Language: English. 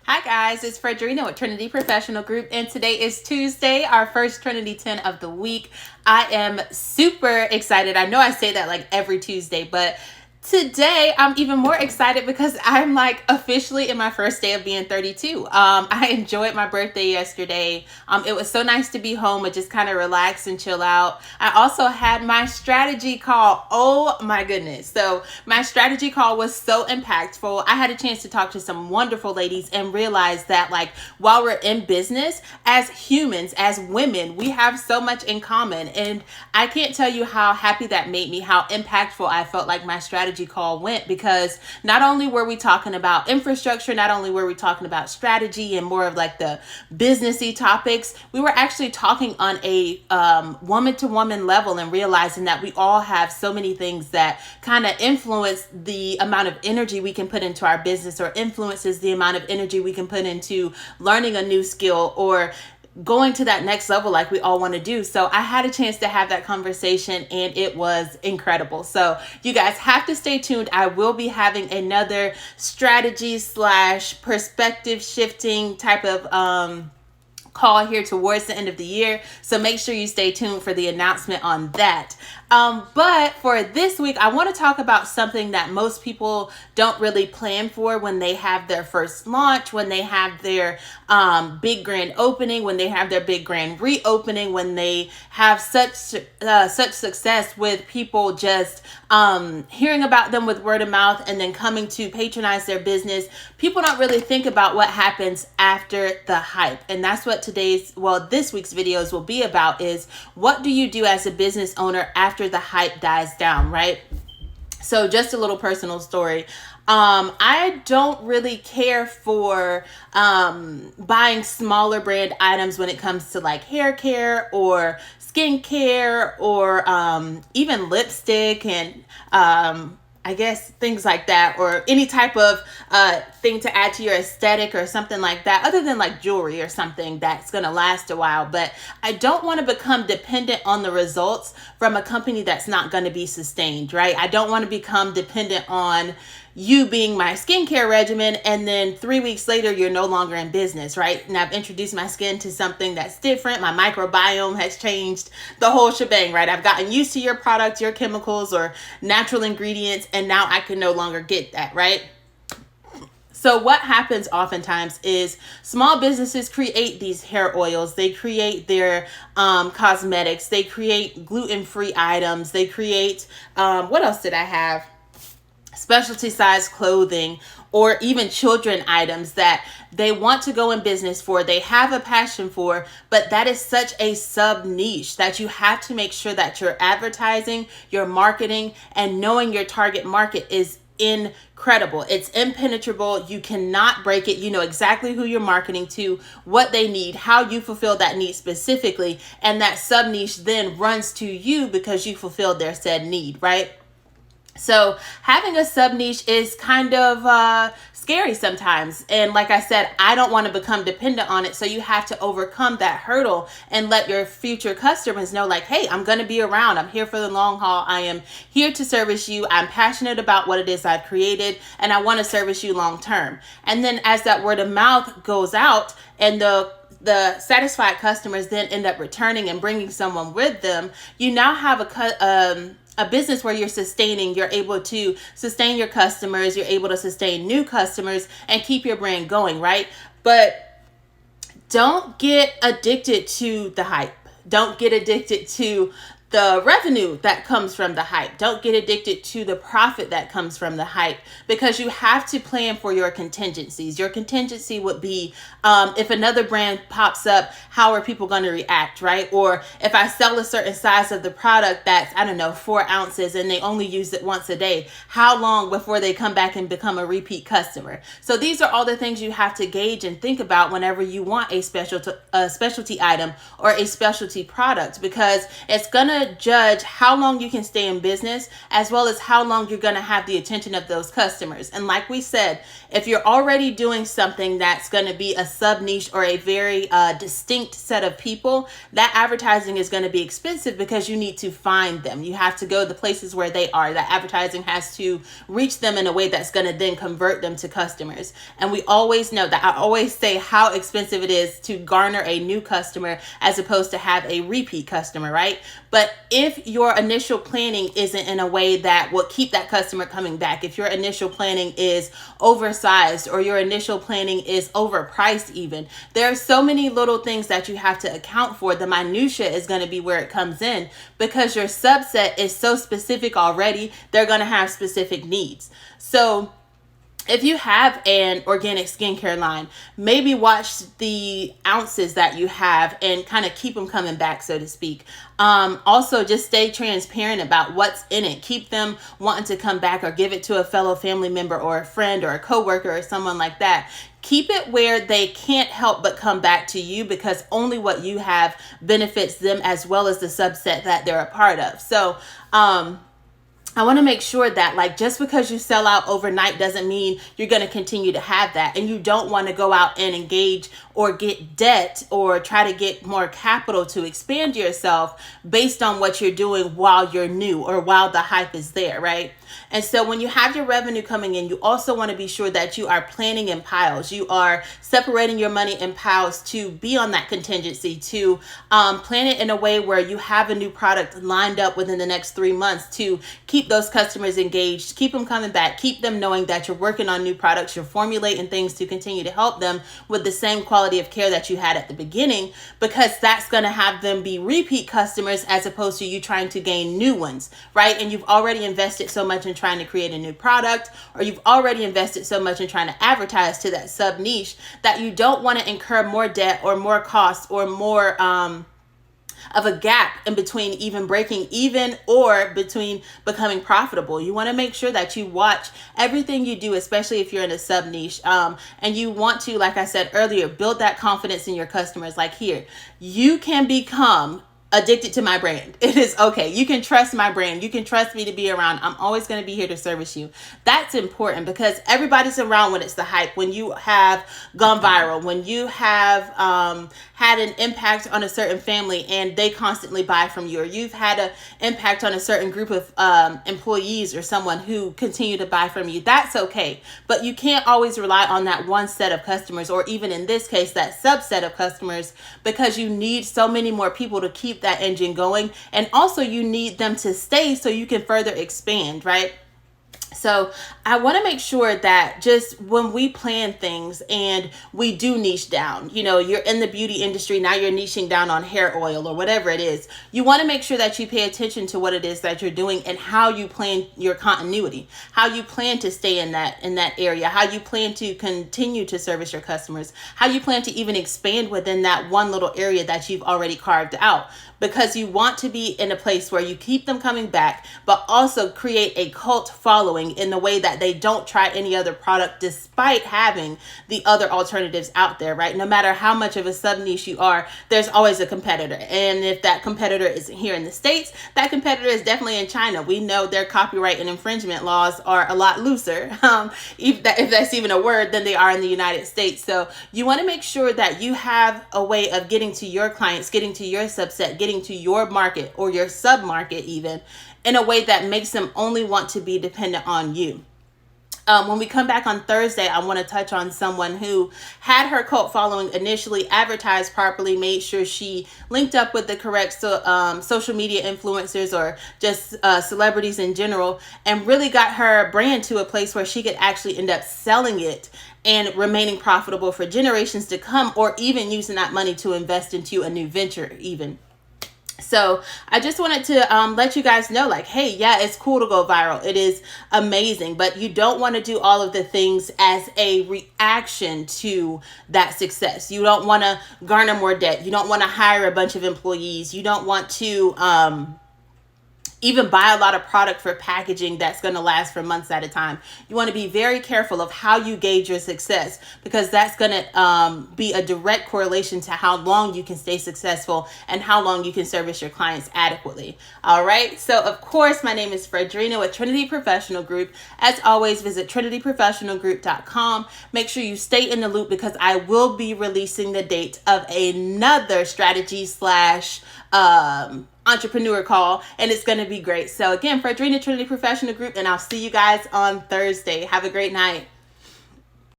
Hi guys, it's Fredrina with Trinity Professional Group, and today is Tuesday, our first Trinity 10 of the week. I am super excited. I know I say that like every Tuesday, but today I'm even more excited because I'm like officially in my first day of being 32. I enjoyed my birthday yesterday. It was so nice to be home and just kind of relax and chill out. I also had my strategy call. Oh my goodness. So my strategy call was so impactful. I had a chance to talk to some wonderful ladies and realize that like while we're in business, as humans, as women, we have so much in common. And I can't tell you how happy that made me, how impactful I felt like my strategy call went, because not only were we talking about infrastructure, not only were we talking about strategy and more of like the businessy topics, we were actually talking on a woman to woman level and realizing that we all have so many things that kind of influence the amount of energy we can put into our business, or influences the amount of energy we can put into learning a new skill or going to that next level like we all want to do. So I had a chance to have that conversation and it was incredible. So you guys have to stay tuned. I will be having another strategy slash perspective shifting type of call here towards the end of the year. So make sure you stay tuned for the announcement on that. But for this week, I want to talk about something that most people don't really plan for when they have their first launch, when they have their big grand opening, when they have their big grand reopening, when they have such success with people just hearing about them with word of mouth and then coming to patronize their business. People don't really think about what happens after the hype. And that's what this week's videos will be about, is what do you do as a business owner after the hype dies down, right? So just a little personal story. I don't really care for buying smaller brand items when it comes to like hair care or skincare or even lipstick and I guess things like that, or any type of thing to add to your aesthetic or something like that, other than like jewelry or something that's going to last a while. But I don't want to become dependent on the results from a company that's not going to be sustained, right? I don't want to become dependent on you being my skincare regimen and then 3 weeks later you're no longer in business, right? And I've introduced my skin to something that's different. My microbiome has changed, the whole shebang, right? I've gotten used to your product, your chemicals or natural ingredients, and now I can no longer get that, right? So what happens oftentimes is small businesses create these hair oils, they create their cosmetics, they create gluten-free items, they create, what else did I have? Specialty size clothing, or even children items that they want to go in business for, they have a passion for, but that is such a sub niche that you have to make sure that your advertising, your marketing, and knowing your target market is incredible. It's impenetrable. You cannot break it. You know exactly who you're marketing to, what they need, how you fulfill that need specifically, and that sub niche then runs to you because you fulfilled their said need, right? So having a sub niche is kind of scary sometimes. And like I said, I don't want to become dependent on it. So you have to overcome that hurdle and let your future customers know like, hey, I'm going to be around. I'm here for the long haul. I am here to service you. I'm passionate about what it is I've created and I want to service you long term. And then as that word of mouth goes out and the satisfied customers then end up returning and bringing someone with them, you now have a business where you're able to sustain your customers, you're able to sustain new customers and keep your brand going, right? But don't get addicted to the hype. Don't get addicted to the revenue that comes from the hype. Don't get addicted to the profit that comes from the hype, because you have to plan for your contingencies. Your contingency would be if another brand pops up, how are people going to react, right? Or if I sell a certain size of the product that's, 4 ounces and they only use it once a day, how long before they come back and become a repeat customer? So these are all the things you have to gauge and think about whenever you want a specialty item or a specialty product, because it's going to to judge how long you can stay in business, as well as how long you're going to have the attention of those customers. And like we said, if you're already doing something that's going to be a sub niche or a very distinct set of people, that advertising is going to be expensive because you need to find them. You have to go the places where they are. That advertising has to reach them in a way that's going to then convert them to customers. And we always know that. I always say how expensive it is to garner a new customer as opposed to have a repeat customer, right? But if your initial planning isn't in a way that will keep that customer coming back, if your initial planning is oversized or your initial planning is overpriced even, there are so many little things that you have to account for. The minutia is going to be where it comes in because your subset is so specific already. They're going to have specific needs. So if you have an organic skincare line, maybe watch the ounces that you have and kind of keep them coming back, so to speak. Also, just stay transparent about what's in it. Keep them wanting to come back or give it to a fellow family member or a friend or a coworker or someone like that. Keep it where they can't help but come back to you because only what you have benefits them as well as the subset that they're a part of. So, I want to make sure that like just because you sell out overnight doesn't mean you're going to continue to have that. And you don't want to go out and engage or get debt or try to get more capital to expand yourself based on what you're doing while you're new or while the hype is there, right? And so when you have your revenue coming in, you also want to be sure that you are planning in piles. You are separating your money in piles to be on that contingency, to plan it in a way where you have a new product lined up within the next 3 months to keep those customers engaged, keep them coming back, keep them knowing that you're working on new products, you're formulating things to continue to help them with the same quality of care that you had at the beginning, because that's going to have them be repeat customers as opposed to you trying to gain new ones, right? And you've already invested so much in trying to create a new product, or you've already invested so much in trying to advertise to that sub niche that you don't want to incur more debt or more costs or more of a gap in between even breaking even or between becoming profitable. You want to make sure that you watch everything you do, especially if you're in a sub niche. And you want to, like I said earlier, build that confidence in your customers. Like here, you can become addicted to my brand. It is okay. You can trust my brand. You can trust me to be around. I'm always going to be here to service you. That's important because everybody's around when it's the hype, when you have gone viral, when you have had an impact on a certain family and they constantly buy from you, or you've had an impact on a certain group of employees or someone who continue to buy from you. That's okay. But you can't always rely on that one set of customers, or even in this case, that subset of customers, because you need so many more people to keep that engine going. And also you need them to stay so you can further expand, right? So I want to make sure that just when we plan things and we do niche down, you know, you're in the beauty industry, now you're niching down on hair oil or whatever it is, you want to make sure that you pay attention to what it is that you're doing and how you plan your continuity, how you plan to stay in that area, how you plan to continue to service your customers, how you plan to even expand within that one little area that you've already carved out. Because you want to be in a place where you keep them coming back, but also create a cult following in the way that they don't try any other product despite having the other alternatives out there, right? No matter how much of a sub niche you are, there's always a competitor. And if that competitor isn't here in the States, that competitor is definitely in China. We know their copyright and infringement laws are a lot looser, if that's even a word, than they are in the United States. So you want to make sure that you have a way of getting to your clients, getting to your subset, getting to your market or your sub market even in a way that makes them only want to be dependent on you. When we come back on Thursday, I want to touch on someone who had her cult following initially, advertised properly, made sure she linked up with the correct social media influencers or just celebrities in general, and really got her brand to a place where she could actually end up selling it and remaining profitable for generations to come, or even using that money to invest into a new venture even. So I just wanted to let you guys know, like, hey, yeah, it's cool to go viral. It is amazing, but you don't want to do all of the things as a reaction to that success. You don't want to garner more debt. You don't want to hire a bunch of employees. You don't want to even buy a lot of product for packaging that's going to last for months at a time. You want to be very careful of how you gauge your success, because that's going to be a direct correlation to how long you can stay successful and how long you can service your clients adequately. All right. So of course, my name is Fredrina with Trinity Professional Group. As always, visit trinityprofessionalgroup.com. Make sure you stay in the loop, because I will be releasing the date of another strategy slash entrepreneur call, and it's going to be great. So again, Fredrina, Trinity Professional Group, and I'll see you guys on Thursday. Have a great night.